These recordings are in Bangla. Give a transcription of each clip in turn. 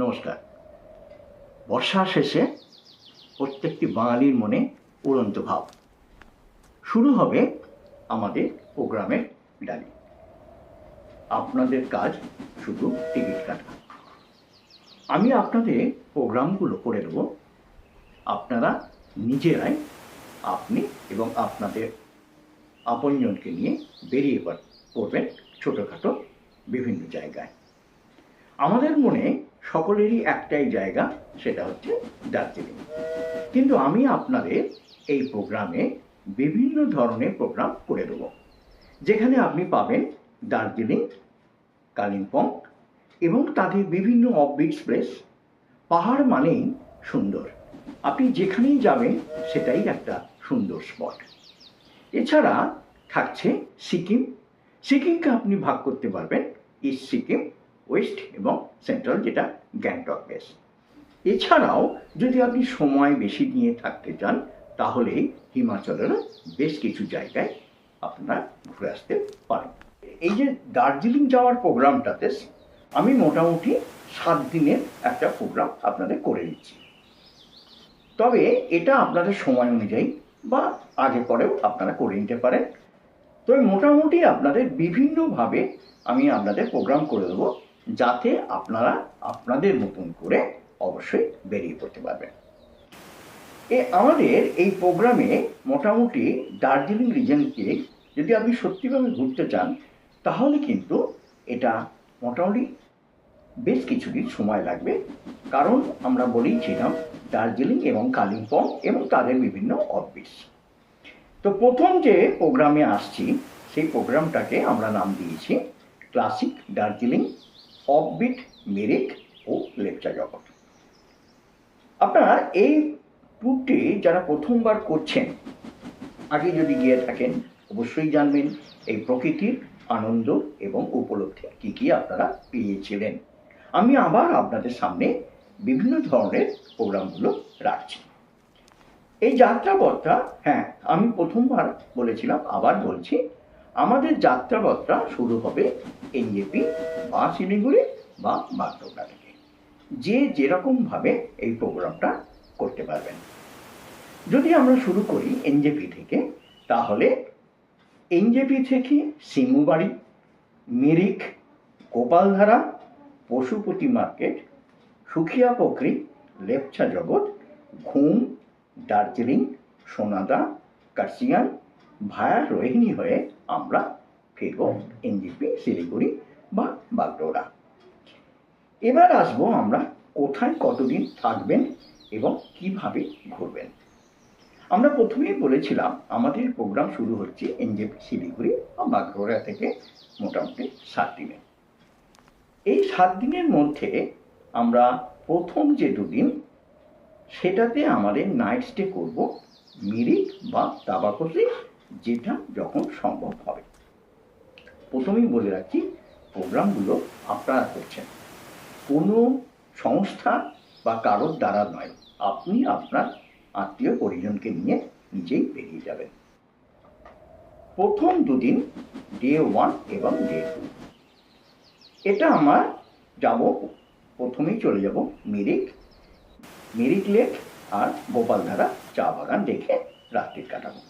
নমস্কার। বর্ষা শেষে প্রত্যেকটি বাঙালির মনে উড়ন্ত ভাব। শুরু হবে আমাদের প্রোগ্রামের ডালি। আপনাদের কাজ শুধু টিকিট কাটা। আমি আপনাদের প্রোগ্রামগুলো করে দেবো। আপনারা নিজেরাই আপনি এবং আপনাদের আপনজনকে নিয়ে বেরিয়ে পড়বেন ছোটোখাটো বিভিন্ন জায়গায়। আমাদের মনে সকলেরই একটাই জায়গা, সেটা হচ্ছে দার্জিলিং। কিন্তু আমি আপনাদের এই প্রোগ্রামে বিভিন্ন ধরনের প্রোগ্রাম করে দেবো, যেখানে আপনি পাবেন দার্জিলিং, কালিম্পং এবং তাদের বিভিন্ন অফবিট প্লেস। পাহাড় মানেই সুন্দর, আপনি যেখানেই যাবেন সেটাই একটা সুন্দর স্পট। এছাড়া থাকছে সিকিম। সিকিমকে আপনি ভাগ করতে পারবেন ইস্ট সিকিম, ওয়েস্ট এবং সেন্ট্রাল, যেটা গ্যাংটক বেস। এছাড়াও যদি আপনি সময় বেশি নিয়ে থাকতে চান, তাহলে হিমাচলেরও বেশ কিছু জায়গায় আপনারা ঘুরে আসতে পারেন। এই যে দার্জিলিং যাওয়ার প্রোগ্রামটাতে আমি মোটামুটি 7 দিনের একটা প্রোগ্রাম আপনাদের করে দিচ্ছি। তবে এটা আপনাদের সময় অনুযায়ী বা আগে পরেও আপনারা করে নিতে পারেন। তবে মোটামুটি আপনাদের বিভিন্নভাবে আমি আপনাদের প্রোগ্রাম করে দেবো, যাতে আপনারা আপনাদের মতন করে অবশ্যই বেরিয়ে পড়তে পারবেন। আমাদের এই প্রোগ্রামে মোটামুটি দার্জিলিং রিজনকে যদি আপনি সত্যিভাবে ঘুরতে চান, তাহলে কিন্তু এটা মোটামুটি বেশ কিছুদিন সময় লাগবে। কারণ আমরা বলেইছিলাম দার্জিলিং এবং কালিম্পং এবং তাদের বিভিন্ন অফবিটস। তো প্রথম যে প্রোগ্রামে আসছি, সেই প্রোগ্রামটাকে আমরা নাম দিয়েছি ক্লাসিক দার্জিলিং, অফবিট মিরিক ও লেপচা জগৎ। আপনারা এই ট্যুরটি যারা প্রথমবার করছেন, আগে যদি গিয়ে থাকেন, অবশ্যই জানবেন এই প্রকৃতির আনন্দ এবং উপলব্ধি কী কী আপনারা পেয়েছিলেন। আমি আবার আপনাদের সামনে বিভিন্ন ধরনের প্রোগ্রামগুলো রাখছি। এই যাত্রাপথটা, হ্যাঁ আমি প্রথমবার বলেছিলাম, আবার বলছি, আমাদের যাত্রাপথটা শুরু হবে এনজেপি বা শিলিগুড়ি বা বাগডোগরা থেকে। যে যেরকমভাবে এই প্রোগ্রামটা করতে পারবেন। যদি আমরা শুরু করি এনজেপি থেকে, তাহলে এনজেপি থেকে সিমুবাড়ি, মিরিক, গোপালধারা, পশুপতি মার্কেট, সুখিয়া পোখরি, লেপচা জগৎ, ঘুম, দার্জিলিং, সোনাদা, কার্সিয়াং ভায়া রোহিণী হয়ে আমরা ফিরব এনজেপি, শিলিগুড়ি বা বাগডোগরা। এবার আসবো আমরা কোথায় কতদিন থাকবেন এবং কিভাবে ঘুরবেন। আমরা প্রথমেই বলেছিলাম আমাদের প্রোগ্রাম শুরু হচ্ছে এনজেপি, শিলিগুড়ি বা বাগডোগরা থেকে মোটামুটি 7 দিনে। এই 7 দিনের মধ্যে আমরা প্রথম যে 2 দিন, সেটাতে আমাদের নাইট স্টে করব মিরিক বা তাবাকসি, যেটা যখন সম্ভব হবে। প্রথমেই বলে রাখি, প্রোগ্রামগুলো আপনারা করছেন, কোনো সংস্থা বা কারোর দ্বারা নয়। আপনি আপনার আত্মীয় পরিজনকে নিয়ে নিজেই বেরিয়ে যাবেন। প্রথম 2 দিন, ডে 1 এবং ডে 2, এটা আমার যাব, প্রথমেই চলে যাব মিরিক লেক আর গোপালধারা চা বাগান দেখে রাত্রি কাটাবো।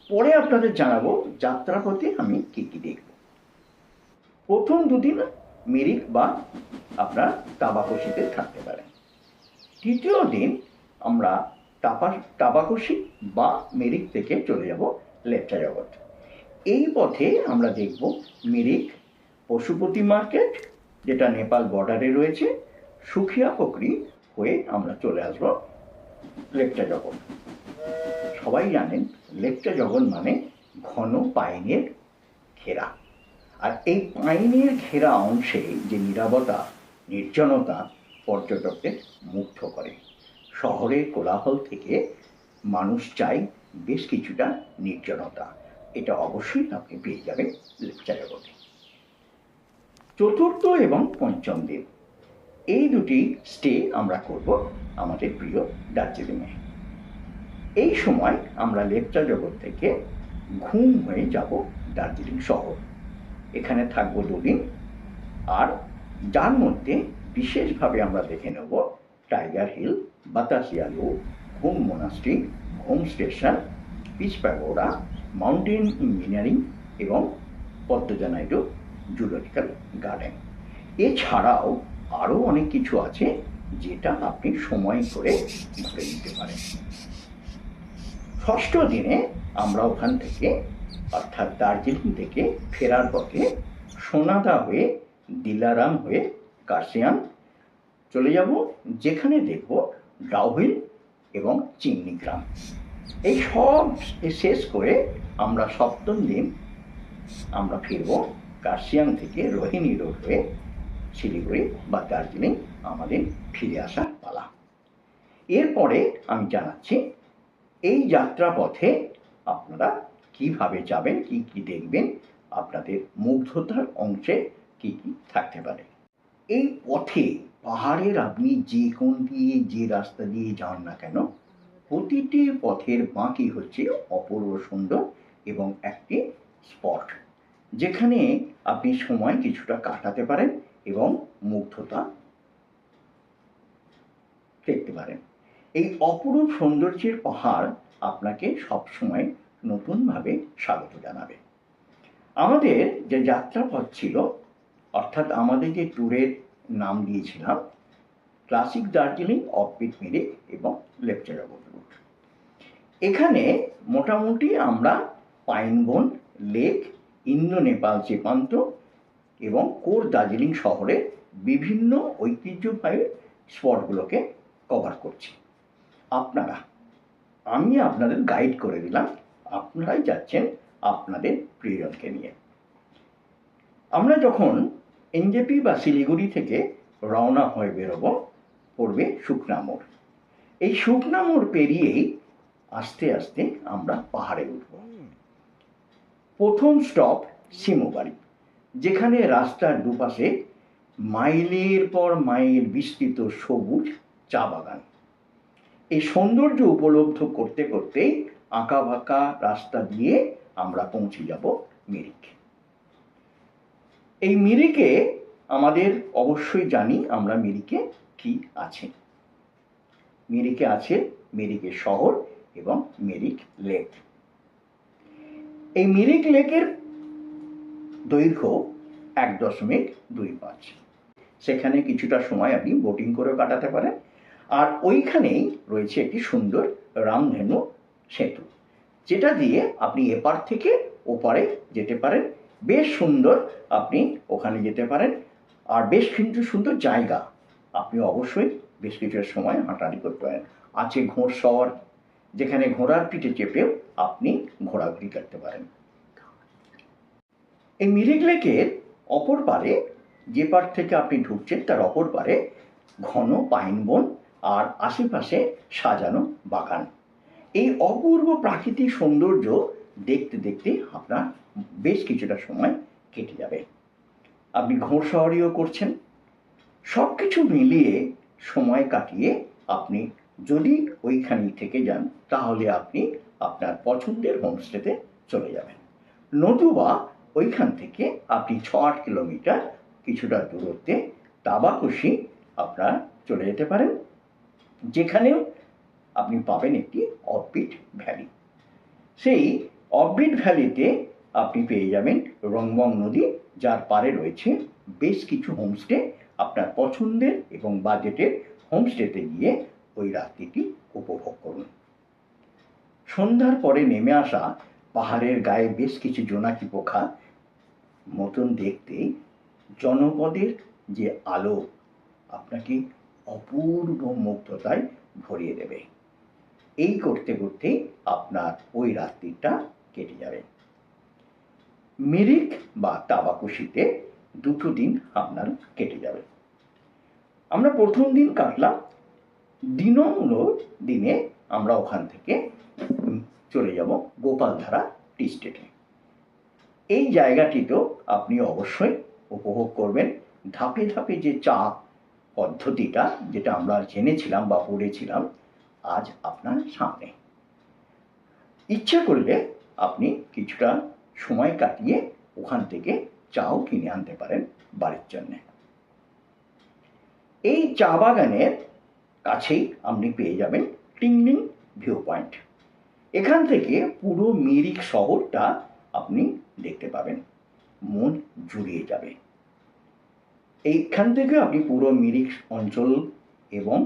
পরে আপনাদের জানাবো যাত্রাপথে আমি কী কী দেখব। প্রথম 2 দিন মিরিক বা আপনার তাবাকসিতে থাকতে পারেন। তৃতীয় দিন আমরা তাবাকসি বা মিরিক থেকে চলে যাব লেপচা জগৎ। এই পথে আমরা দেখব মিরিক, পশুপতি মার্কেট, যেটা নেপাল বর্ডারে রয়েছে, সুখিয়া পোখরি হয়ে আমরা চলে আসব লেপচা জগৎ। সবাই জানেন লেপচা জগৎ মানে ঘন পাইনের ঘেরা। আর এই পাইনের ঘেরা অংশে যে নীরবতা, নির্জনতা পর্যটকদের মুগ্ধ করে। শহরের কোলাহল থেকে মানুষ চায় বেশ কিছুটা নির্জনতা। এটা অবশ্যই আপনি পেয়ে যাবেন লেপচা জগতে। চতুর্থ এবং পঞ্চম দিন, এই 2টি স্টে আমরা করব আমাদের প্রিয় দার্জিলিংয়ে। এই সময় আমরা লেপচা জগৎ থেকে ঘুম হয়ে যাব দার্জিলিং শহর। এখানে থাকবো 2 দিন, আর যার মধ্যে বিশেষভাবে আমরা দেখে নেব tiger hill, Batasia loop, Ghum monastery, Ghum station, peace pagoda, mountain engineering এবং পদ্মজা নাইডু জুলজিক্যাল গার্ডেন। এছাড়াও আরও অনেক কিছু আছে যেটা আপনি সময় করে ঘুরে নিতে পারেন। ষষ্ঠ দিনে আমরা ওখান থেকে অর্থাৎ দার্জিলিং থেকে ফেরার পথে সোনাদা হয়ে দিলারাম হয়ে কার্শিয়াং চলে যাব, যেখানে দেখব ডাউহিল এবং চিংনি গ্রাম। এই সব শেষ করে আমরা সপ্তম দিন আমরা ফিরব কার্শিয়াং থেকে রোহিণী রোড হয়ে শিলিগুড়ি বা দার্জিলিং আমাদের ফিরে আসার পালা। এরপরে আমি জানাচ্ছি এই যাত্রা পথে আপনারা কিভাবে যাবেন, কি কি দেখবেন, আপনাদের মুগ্ধতার অংশে কি কি থাকতে পারে। এই পথে পাহাড়ের আপনি যে কোন দিয়ে যে রাস্তা দিয়ে যান না কেন, প্রতিটি পথের বাঁকি হচ্ছে অপূর্ব সুন্দর এবং একটি স্পট যেখানে আপনি সময় কিছুটা কাটাতে পারেন এবং মুগ্ধতা দেখতে পারেন। এই অপরূপ সৌন্দর্যের পাহাড় আপনাকে সবসময় নতুনভাবে স্বাগত জানাবে। আমাদের যে যাত্রাপথ ছিল, অর্থাৎ আমাদের যে ট্যুরের নাম দিয়েছিলাম ক্লাসিক দার্জিলিং, অফবিট মিরিক এবং লেপচারাগঞ্জ রুট। এখানে মোটামুটি আমরা পাইনবন লেক, ইন্দো নেপাল সীমান্ত এবং কোর দার্জিলিং শহরের বিভিন্ন ঐতিহ্যবাহী স্পটগুলোকে কভার করছি। আমি আপনাদের গাইড করে দিলাম, আপনারাই যাচ্ছেন আপনাদের প্রিয়জনকে নিয়ে। আমরা যখন এনজেপি বা শিলিগুড়ি থেকে রওনা হয়ে বেরোবো, পড়বে শুকনা মোড়। এই শুকনা মোড় পেরিয়েই আস্তে আস্তে আমরা পাহাড়ে উঠব। প্রথম স্টপ শিমুবাড়ি, যেখানে রাস্তার দুপাশে মাইলের পর মাইল বিস্তৃত সবুজ চা বাগান। এই সৌন্দর্য উপলব্ধ করতে করতেই আঁকা বাঁকা রাস্তা দিয়ে আমরা পৌঁছে যাব মিরিক। এই মিরিকে আমাদের অবশ্যই জানি আমরা মিরিকে কি আছে। মিরিকে আছে মিরিকের শহর এবং মিরিক লেক। এই মিরিক লেকের দৈর্ঘ্য 1.25। সেখানে কিছুটা সময় আপনি বোটিং করে কাটাতে পারেন। আর ওইখানেই রয়েছে একটি সুন্দর রামধেনু সেতু, যেটা দিয়ে আপনি এপার থেকে ওপারে যেতে পারেন। বেশ সুন্দর, আপনি ওখানে যেতে পারেন। আর বেশ কিন্তু সুন্দর জায়গা, আপনি অবশ্যই বেশ কিছু সময় হাঁটাহাঁটি করতে পারেন। আছে ঘোড়সওয়ার, যেখানে ঘোড়ার পিঠে চেপেও আপনি ঘোরাঘুরি করতে পারেন। এই মিরিক লেকের অপর পারে, যে পার থেকে আপনি ঢুকছেন তার অপর পারে ঘন পাইন বন আর আশেপাশে সাজানো বাগান। এই অপূর্ব প্রাকৃতিক সৌন্দর্য দেখতে দেখতে আপনার বেশ কিছুটা সময় কেটে যাবে। আপনি ঘোড়সওয়ারিও করছেন। সব কিছু মিলিয়ে সময় কাটিয়ে আপনি যদি ওইখানেই থেকে যান, তাহলে আপনি আপনার পছন্দের হোমস্টেতে চলে যাবেন। নতুবা ওইখান থেকে আপনি 6-8 কিলোমিটার কিছুটা দূরত্বে তাবাকুশি আপনারা চলে যেতে পারেন, যেখানেও আপনি পাবেন একটি অফবিট ভ্যালি। সেই অফবিট ভ্যালিতে আপনি পেয়ে যাবেন রংবং নদী, যার পারে রয়েছে বেশ কিছু হোমস্টে। আপনার পছন্দের এবং বাজেটের হোমস্টেতে গিয়ে ওই রাত্রিটি উপভোগ করুন। সন্ধ্যার পরে নেমে আসা পাহাড়ের গায়ে বেশ কিছু জোনাকি পোকা মতন দেখতে জনপদের যে আলো আপনাকে অপূর্ব মুগ্ধতায় ভরিয়ে দেবে। এই করতে করতে আপনার ওই রাত্রিটা কেটে যাবে। মিরিক বা তাবাকুশিতে 2 দিন আপনার কেটে যাবে। আমরা প্রথম দিন কাটলাম দিনে আমরা ওখান থেকে চলে যাব গোপালধারা টি স্টেটে। এই জায়গাটিতেও আপনি অবশ্যই উপভোগ করবেন ধাপে ধাপে যে চা পদ্ধতিটা, যেটা আমরা জেনেছিলাম বা পড়েছিলাম, আজ আপনার সামনে। ইচ্ছে করলে আপনি কিছুটা সময় কাটিয়ে ওখান থেকে চাও কিনে আনতে পারেন বাড়ির জন্যে। এই চা বাগানের কাছেই আপনি পেয়ে যাবেন টিংলিং ভিউ পয়েন্ট। এখান থেকে পুরো মিরিক শহরটা আপনি দেখতে পাবেন, মন জুড়িয়ে যাবে। এইখান থেকে আপনি পুরো মিরিক অঞ্চল এবং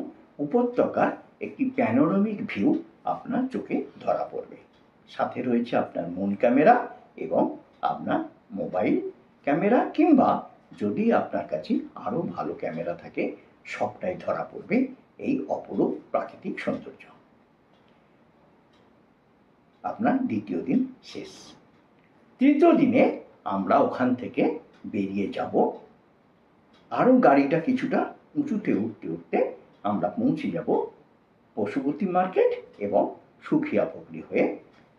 উপত্যকার একটি প্যানোরামিক ভিউ আপনার চোখে ধরা পড়বে। সাথে রয়েছে আপনার মন ক্যামেরা এবং আপনার মোবাইল ক্যামেরা, কিংবা যদি আপনার কাছে আরও ভালো ক্যামেরা থাকে, সবটাই ধরা পড়বে এই অপরূপ প্রাকৃতিক সৌন্দর্য। আপনার দ্বিতীয় দিন শেষ। তৃতীয় দিনে আমরা ওখান থেকে বেরিয়ে যাব। আরও গাড়িটা কিছুটা উঁচুতে উঠতে উঠতে আমরা পৌঁছে যাব পশুপতি মার্কেট এবং সুখিয়া পুকুরি হয়ে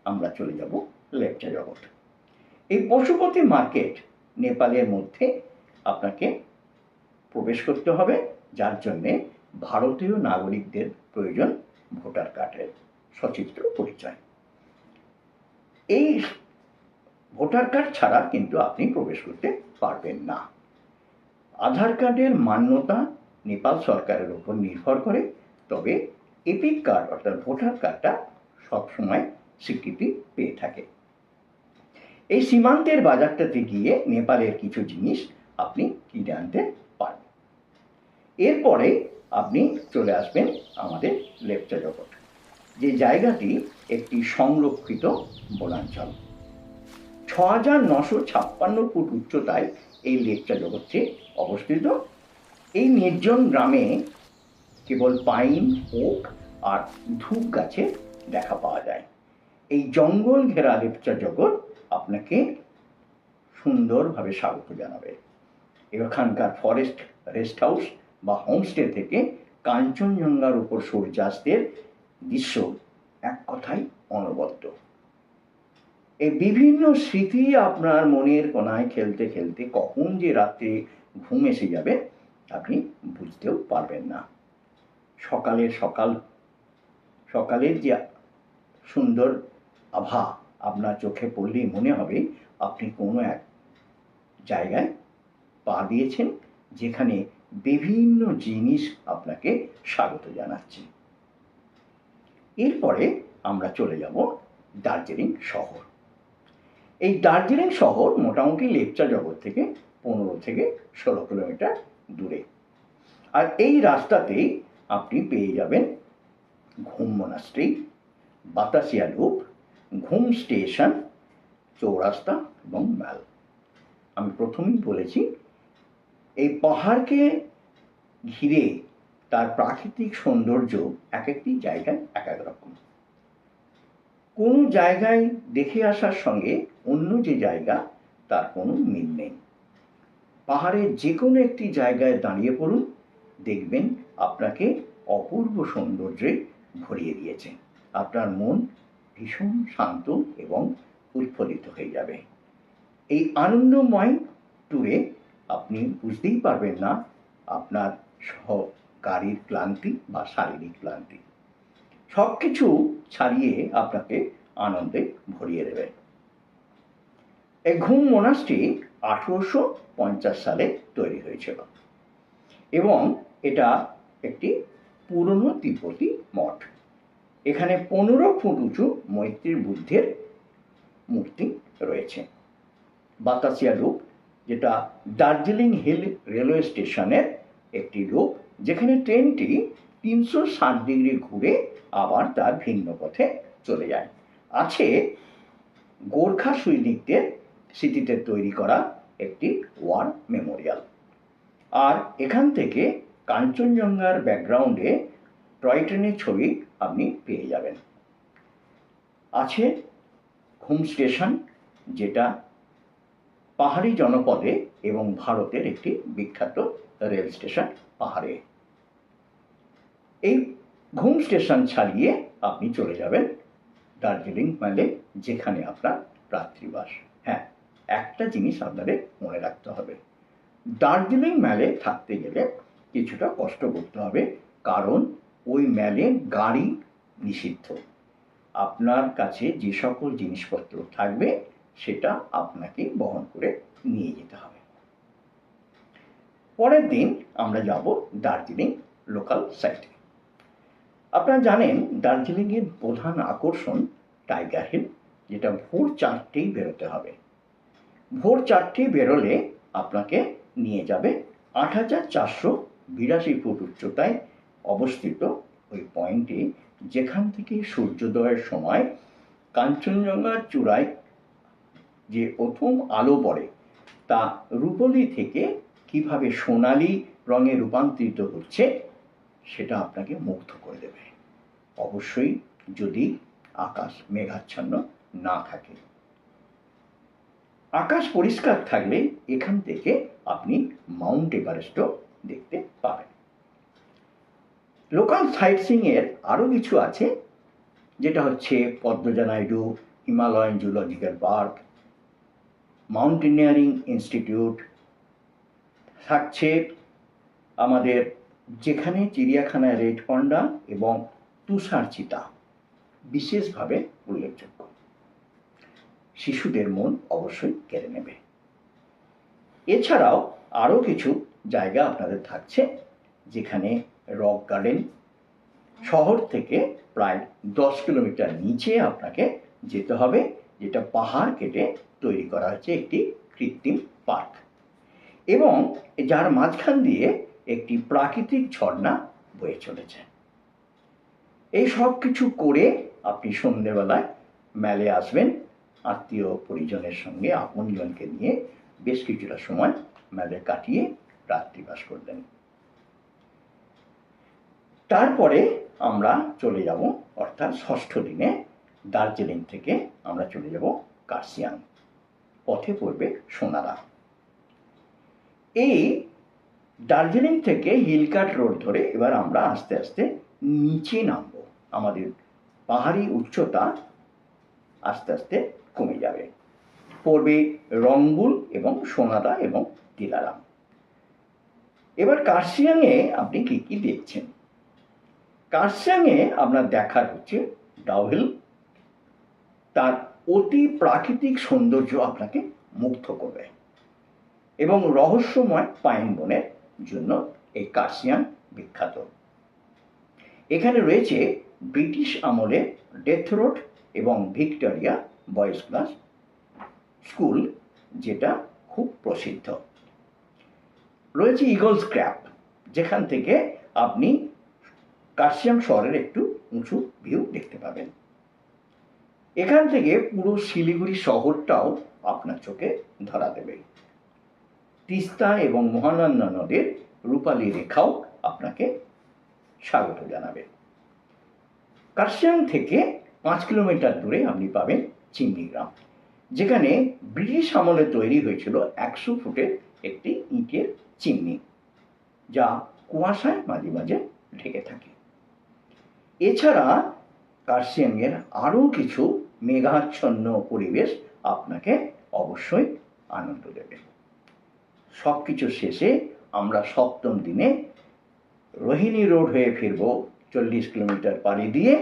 আমরা চলে যাব লেপচা জগৎ। এই পশুপতি মার্কেট নেপালের মধ্যে আপনাকে প্রবেশ করতে হবে, যার জন্যে ভারতীয় নাগরিকদের প্রয়োজন ভোটার কার্ডের সচিত্র পরিচয়। এই ভোটার কার্ড ছাড়া কিন্তু আপনি প্রবেশ করতে পারবেন না। আধার কার্ডের মান্যতা নেপাল সরকারের উপর নির্ভর করে, তবে এপিক কার্ড অর্থাৎ ভোটার কার্ডটা সবসময় স্বীকৃতি পেয়ে থাকে। এই সীমান্তের বাজারটাতে গিয়ে নেপালের কিছু জিনিস আপনি কিনে আনতে পারেন। এরপরে আপনি চলে আসবেন আমাদের লেপচা জগৎ, যে জায়গাটি একটি সংরক্ষিত বনাঞ্চল। ৬,৯৫৬ ফুট উচ্চতায় এই লেপচা জগৎটি অবস্থিত। এই নির্জন গ্রামে কেবল পাইন, ওক আর ধূপ গাছের দেখা পাওয়া যায়। এই জঙ্গল ঘেরা লেপচা জগৎ আপনাকে সুন্দরভাবে স্বাগত জানাবে। এখানকার ফরেস্ট রেস্ট হাউস বা হোমস্টে থেকে কাঞ্চনজঙ্ঘার উপর সূর্যাস্তের দৃশ্য এক কথায় অনবদ্য। এই বিভিন্ন স্মৃতি আপনার মনের কোনায় খেলতে খেলতে কখন যে রাত্রে ঘুম এসে যাবে আপনি বুঝতেও পারবেন না। সকালের যে সুন্দর আভা আপনার চোখে পড়লেই মনে হবে আপনি কোনো এক জায়গায় পা দিয়েছেন, যেখানে বিভিন্ন জিনিস আপনাকে স্বাগত জানাচ্ছে। এরপরে আমরা চলে যাব দার্জিলিং শহর। এই দার্জিলিং শহর মোটামুটি লেপচা জগৎ থেকে 15 থেকে 16 কিলোমিটার দূরে। আর এই রাস্তাতেই আপনি পেয়ে যাবেন ঘুম মনাস্ট্রি, বাতাসিয়া লুপ, ঘুম স্টেশন, চৌরাস্তা এবং ম্যাল। আমি প্রথমেই বলেছি এই পাহাড়কে ঘিরে তার প্রাকৃতিক সৌন্দর্য এক একটি জায়গায় এক এক রকম। কোনো জায়গায় দেখে আসার সঙ্গে অন্য যে জায়গা তার কোনো মিল নেই। পাহাড়ের যে কোনো একটি জায়গায় দাঁড়িয়ে পড়ুন, দেখবেন আপনাকে অপূর্ব সৌন্দর্যে ভরিয়ে দিয়েছে। আপনার মন ভীষণ শান্ত এবং উৎফুল্লিত হয়ে যাবে। এই আনন্দময় ট্যুরে আপনি বুঝতেই পারবেন না আপনার গাড়ির ক্লান্তি বা শারীরিক ক্লান্তি। সব কিছু ছাড়িয়ে আপনাকে আনন্দে ভরিয়ে দেবে। এই ঘুম মনাস্ট্রি 1850 সালে তৈরি হয়েছিল এবং এটা একটি পুরনো তিব্বতী মঠ। এখানে 15 ফুট উঁচু মৈত্রী বুদ্ধের মূর্তি রয়েছে। বাতাসিয়া লুপ, যেটা দার্জিলিং হিল রেলওয়ে স্টেশনের একটি লুপ, যেখানে ট্রেনটি 360 ডিগ্রি ঘুরে আবার তার ভিন্ন পথে চলে যায়। আছে গোর্খা সৈনিকদের স্মৃতিতে তৈরি করা একটি ওয়ার মেমোরিয়াল। আর এখান থেকে কাঞ্চনজঙ্ঘার ব্যাকগ্রাউন্ডে টয় ট্রেনের ছবি আপনি পেয়ে যাবেন। আছে ঘুম স্টেশন, যেটা পাহাড়ি জনপদে এবং ভারতের একটি বিখ্যাত রেল স্টেশন পাহাড়ে। এই ঘুম স্টেশন ছাড়িয়ে আপনি চলে যাবেন দার্জিলিং ম্যালে, যেখানে আপনার রাত্রিবাস। হ্যাঁ, একটা জিনিস আপনাদের মনে রাখতে হবে, দার্জিলিং ম্যালে থাকতে গেলে কিছুটা কষ্ট করতে হবে, কারণ ওই ম্যালে গাড়ি নিষিদ্ধ। আপনার কাছে যে সকল জিনিসপত্র থাকবে সেটা আপনাকে বহন করে নিয়ে যেতে হবে। পরের দিন আমরা যাব দার্জিলিং লোকাল সাইটে। আপনারা জানেন দার্জিলিংয়ের প্রধান আকর্ষণ টাইগার হিল, যেটা ভোর 4টেই বেরোতে হবে। ভোর 4টেই বেরোলে আপনাকে নিয়ে যাবে 8,482 ফুট উচ্চতায় অবস্থিত ওই পয়েন্টে, যেখান থেকে সূর্যোদয়ের সময় কাঞ্চনজঙ্ঘার চূড়ায় যে প্রথম আলো পড়ে তা রূপলি থেকে কিভাবে সোনালি রঙে রূপান্তরিত হচ্ছে সেটা আপনাকে মুগ্ধ করে দেবে, অবশ্যই যদি আকাশ মেঘাচ্ছন্ন না থাকে। আকাশ পরিষ্কার থাকলে এখান থেকে আপনি মাউন্ট এভারেস্টও দেখতে পাবেন। লোকাল সাইট সিইংয়ের আরও কিছু আছে, যেটা হচ্ছে Padmaja Naidu Himalayan zoological park, mountaineering institute থাকছে আমাদের, যেখানে চিড়িয়াখানায় রেড পান্ডা এবং তুষার চিতা বিশেষভাবে উল্লেখযোগ্য। শিশুদের মন অবশ্যই কেড়ে নেবে। এছাড়াও আরও কিছু জায়গা আপনাদের থাকছে, যেখানে রক গার্ডেন, শহর থেকে প্রায় 10 কিলোমিটার নিচে আপনাকে যেতে হবে, যেটা পাহাড় কেটে তৈরি করা হচ্ছে একটি কৃত্রিম পার্ক, এবং যার মাঝখান দিয়ে একটি প্রাকৃতিক ঝর্ণা বয়ে চলেছে। এই সব কিছু করে আপনি সন্ধ্যেবেলায় মেলে আসবেন, আত্মীয় পরিজনের সঙ্গে আপনজনকে নিয়ে বেশ কিছুটা সময় মেলে কাটিয়ে রাত্রিবাস করলেন। তারপরে আমরা চলে যাব, অর্থাৎ 6ষ্ঠ দিনে দার্জিলিং থেকে আমরা চলে যাব কার্শিয়াং, পথে পড়বে সোনারা। এই দার্জিলিং থেকে হিলকাট রোড ধরে এবার আমরা আস্তে আস্তে নিচে নামবো, আমাদের পাহাড়ি উচ্চতা আস্তে আস্তে কমে যাবে, পড়বে রংবুল এবং সোনাদা এবং দিলারাম। এবার কার্শিয়াংয়ে আপনি কি কি দেখছেন? কার্শিয়াংয়ে আপনার দেখার হচ্ছে ডাউহিল, তার অতি প্রাকৃতিক সৌন্দর্য আপনাকে মুগ্ধ করবে, এবং রহস্যময় পাইন বনের জন্য এই কার্শিয়াং বিখ্যাত। এখানে রয়েছে ব্রিটিশ আমলে ডেথ রোড এবং ভিক্টোরিয়া বয়েজ ক্লাস স্কুল, যেটা খুব প্রসিদ্ধ। রয়েছে ইগলস ক্র্যাপ, যেখান থেকে আপনি কার্শিয়াং শহরের একটু উঁচু ভিউ দেখতে পাবেন। এখান থেকে পুরো শিলিগুড়ি শহরটাও আপনার চোখে ধরা দেবে। তিস্তা এবং মহানন্দা নদের রূপালী রেখাও আপনাকে স্বাগত জানাবে। কার্শিয়াং থেকে 5 কিলোমিটার দূরে আপনি পাবেন চিমনি গ্রাম, যেখানে ব্রিটিশ আমলে তৈরি হয়েছিল 100 ফুটের একটি ইটের চিমনি, যা কুয়াশায় মাঝে মাঝে ঢেকে থাকে। এছাড়া কার্শিয়াংয়ের আরও কিছু মেঘাচ্ছন্ন পরিবেশ আপনাকে অবশ্যই আনন্দ দেবে। সব কিছু শেষে আমরা 7ম দিনে রোহিণী রোড হয়ে ফিরব 40 কিলোমিটার পাড়ি দিয়ে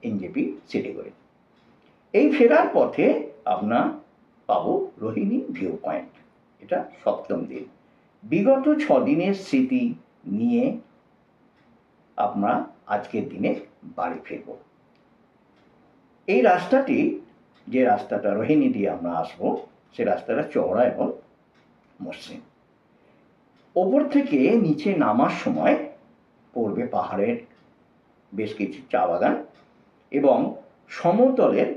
এনজেপি শিলিগুড়ি। এই ফেরার পথে আপনার পাবো রোহিণী ভিউ পয়েন্ট, এটা 7ম দিন। বিগত 6 দিনের স্মৃতি নিয়ে আমরা আজকের দিনে বাড়ি ফিরব। এই রাস্তাটি, যে রাস্তাটা রোহিণী দিয়ে আমরা আসবো, সে রাস্তাটা চওড়া এবং মসৃণ। ওপর থেকে নিচে নামার সময় পড়বে পাহাড়ের বেশ কিছু চা বাগান এবং সমতলের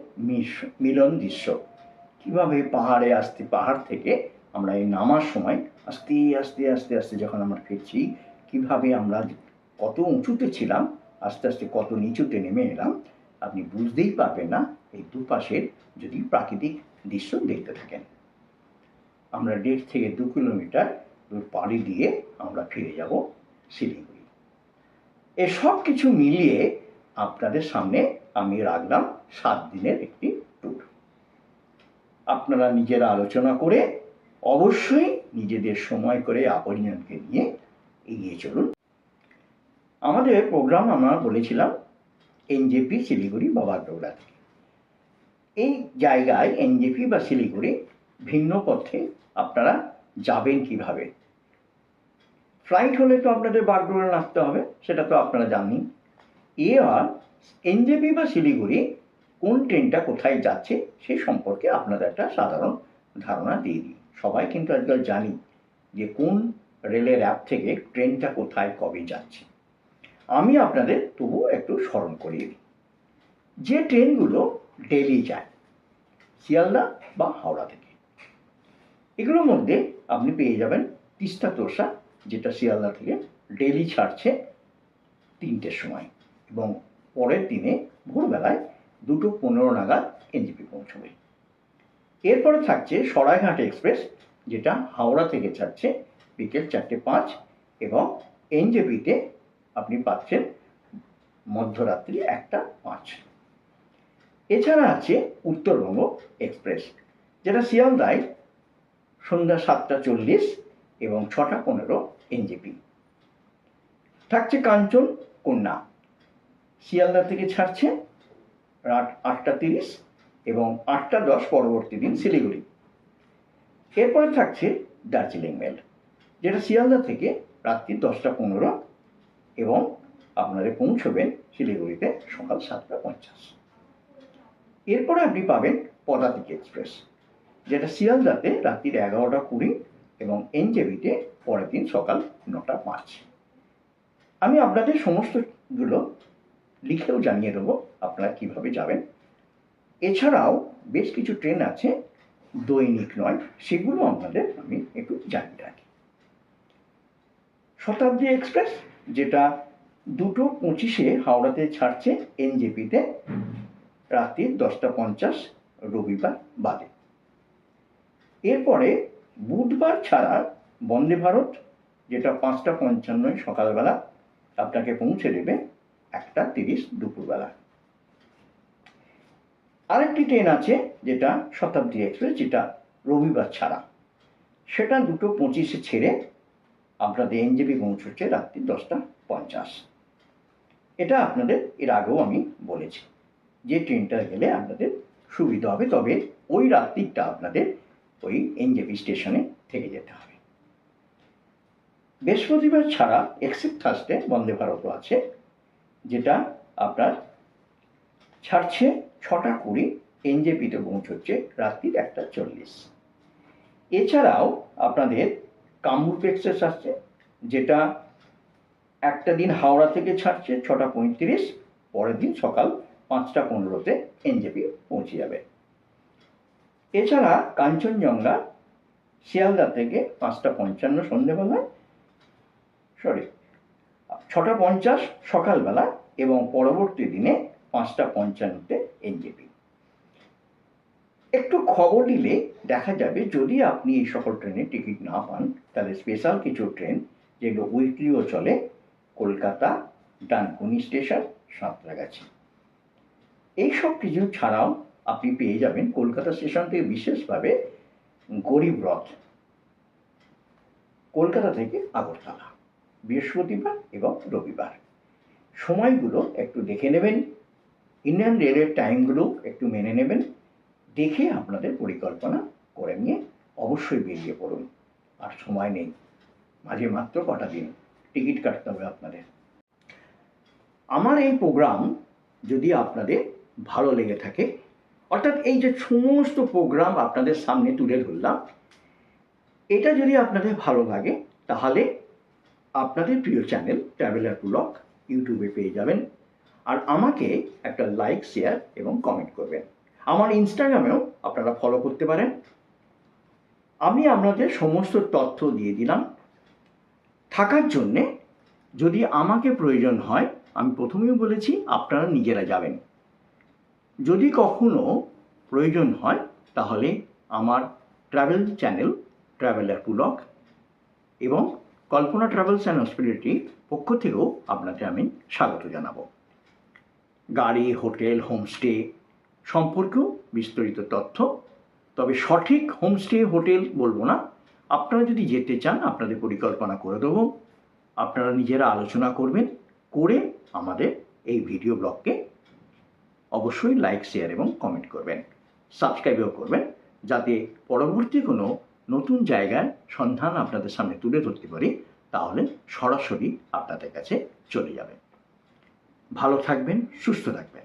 মিলন দৃশ্য। কিভাবে পাহাড় থেকে আমরা এই নামার সময় আস্তে আস্তে আস্তে আস্তে যখন আমরা ফিরছি, কিভাবে আমরা কত উঁচুতে ছিলাম, আস্তে আস্তে কত নিচুতে নেমে এলাম, আপনি বুঝতেই পারবেন না এই দুপাশের যদি প্রাকৃতিক দৃশ্য দেখতে থাকেন। আমরা 1.5 থেকে 2 কিলোমিটার দূর পাড়ি দিয়ে আমরা ফিরে যাব শিলিগুড়ি। এ সব কিছু মিলিয়ে আপনাদের সামনে আমি রাখলাম 7 দিনের একটি ট্যুর। আপনারা নিজেরা আলোচনা করে অবশ্যই নিজেদের সময় করে আপনজনকে নিয়ে এগিয়ে চলুন। আমাদের প্রোগ্রাম আমরা বলেছিলাম এনজেপি শিলিগুড়ি বাবারডোগরা থেকে। এই জায়গায় এনজেপি বা শিলিগুড়ি ভিন্ন পথে আপনারা যাবেন কিভাবে, ফ্লাইট হলে তো আপনাদের বাগডোরে নামতে হবে, সেটা তো আপনারা জানেন। এবার এনজেপি বা শিলিগুড়ি কোন ট্রেনটা কোথায় যাচ্ছে সে সম্পর্কে আপনাদের একটা সাধারণ ধারণা দিয়ে দিই। সবাই কিন্তু আজকাল জানি যে কোন রেলের অ্যাপ থেকে ট্রেনটা কোথায় কবে যাচ্ছে। আমি আপনাদের তবু একটু স্মরণ করিয়ে দিই। যে ট্রেনগুলো ডেলি যায় শিয়ালদা বা হাওড়া থেকে, এগুলোর মধ্যে আপনি পেয়ে যাবেন তিস্তা তোরসা, যেটা শিয়ালদা থেকে ডেলি ছাড়ছে 3টের সময় এবং পরের দিনে ভোরবেলায় 2:15 নাগাদ এনজেপি পৌঁছবে। এরপরে থাকছে সরাইঘাট এক্সপ্রেস, যেটা হাওড়া থেকে ছাড়ছে বিকেল 4:05 এবং এনজেপিতে আপনি পাচ্ছেন মধ্যরাত্রি 1:05। এছাড়া আছে উত্তরবঙ্গ এক্সপ্রেস, যেটা শিয়ালদায় সন্ধ্যা 7:40 এবং 6:15 এনজেপি। থাকছে কাঞ্চন কন্যা, শিয়ালদা থেকে ছাড়ছে রাত 8:30 এবং 8:10 পরবর্তী দিন শিলিগুড়ি। এরপরে থাকছে দার্জিলিং মেল, যেটা শিয়ালদা থেকে রাত্রি 10:15 এবং আপনারা পৌঁছবেন শিলিগুড়িতে সকাল 7:50। এরপরে আপনি পাবেন পদাতিক এক্সপ্রেস, যেটা শিয়ালদাতে রাত্রি 11:20 এবং এনজেপিতে পরের দিন সকাল 9:05। আমি আপনাদের সমস্তগুলো লিখেও জানিয়ে দেবো আপনারা কিভাবে যাবেন। এছাড়াও বেশ কিছু ট্রেন আছে দৈনিক নয়, সেগুলো আপনাদের আমি একটু জানিয়ে রাখি। শতাব্দী এক্সপ্রেস, যেটা 2:25 হাওড়াতে ছাড়ছে এনজেপিতে রাত্রি 10:50 রবিবার বাদে। এরপরে বুধবার ছাড়া বন্দে ভারত, যেটা 5:55 সকালবেলা আপনাকে পৌঁছে দেবে 1:30 দুপুরবেলা। আরেকটি ট্রেন আছে যেটা শতাব্দী এক্সপ্রেস, যেটা রবিবার ছাড়া, সেটা 2:25 ছেড়ে আপনাদের এনজেপি পৌঁছচ্ছে রাত্রি 10:50। এটা আপনাদের এর আগেও আমি বলেছি যে ট্রেনটা গেলে আপনাদের সুবিধা হবে, তবে ওই রাত্রিটা আপনাদের ওই এনজেপি স্টেশনে থেকে যেতে হবে। বৃহস্পতিবার ছাড়া এক্সেপ্ট থার্সডে বন্দে ভারতও আছে, যেটা আপনার ছাড়ছে 6:20, এনজেপিতে পৌঁছচ্ছে রাত্রি 1:40। এছাড়াও আপনাদের কামরূপ এক্সপ্রেস আসছে, যেটা একটা দিন হাওড়া থেকে ছাড়ছে 6:35, পরের দিন সকাল 5:15 এনজেপি পৌঁছে যাবে। এছাড়া কাঞ্চনজঙ্ঘা শিয়ালদা থেকে 5:55 সন্ধ্যেবেলায়, 6:50 সকালবেলা এবং পরবর্তী দিনে 5:55 এনজেপি। একটু খবর নিলে দেখা যাবে যদি আপনি এই সকল ট্রেনের টিকিট না পান, তাহলে স্পেশাল কিছু ট্রেন যেগুলো উইকলিও চলে, কলকাতা, ডানকুনি স্টেশন, সাঁতরাগাছি, এইসব কিছু ছাড়াও আপনি পেয়ে যাবেন কলকাতা স্টেশন থেকে বিশেষভাবে গরিব রথ কলকাতা থেকে আগরতলা বৃহস্পতিবার এবং রবিবার। সময়গুলো একটু দেখে নেবেন, ইন্ডিয়ান রেলের টাইমগুলো একটু মেনে নেবেন, দেখে আপনাদের পরিকল্পনা করে নিয়ে অবশ্যই বেরিয়ে পড়ুন। আর সময় নেই, মাঝে মাত্র কটা দিন টিকিট কাটতে হবে আপনাদের। আমার এই প্রোগ্রাম যদি আপনাদের ভালো লেগে থাকে, অর্থাৎ এই যে সমস্ত প্রোগ্রাম আপনাদের সামনে তুলে ধরলাম, এটা যদি আপনাদের ভালো লাগে তাহলে আপনাদের প্রিয় চ্যানেল ট্রাভেলার ব্লগ ইউটিউবে পেয়ে যাবেন। আর আমাকে একটা লাইক, শেয়ার এবং কমেন্ট করবেন। আমার ইনস্টাগ্রামেও আপনারা ফলো করতে পারেন। আমি আপনাদের সমস্ত তথ্য দিয়ে দিলাম। থাকার জন্যে যদি আমাকে প্রয়োজন হয়, আমি প্রথমেও বলেছি আপনারা নিজেরা যাবেন। যদি কখনো প্রয়োজন হয় তাহলে আমার ট্রাভেল চ্যানেল ট্রাভেলার ব্লগ এবং কল্পনা ট্রাভেলস অ্যান্ড হসপিটালিটি পক্ষ থেকেও আপনাকে আমি স্বাগত জানাবো। গাড়ি, হোটেল, হোমস্টে সম্পর্কেও বিস্তারিত তথ্য, তবে সঠিক হোমস্টে হোটেল বলবো না। আপনারা যদি যেতে চান আপনাদের পরিকল্পনা করে দেবো, আপনারা নিজেরা আলোচনা করবেন, করে আমাদের এই ভিডিও ব্লগকে অবশ্যই লাইক, শেয়ার এবং কমেন্ট করবেন, সাবস্ক্রাইবও করবেন, যাতে পরবর্তী কোনো নতুন জায়গার সন্ধান আপনাদের সামনে তুলে ধরতে পারি, তাহলে সরাসরি আপনাদের কাছে চলে যাবে। ভালো থাকবেন, সুস্থ থাকবেন।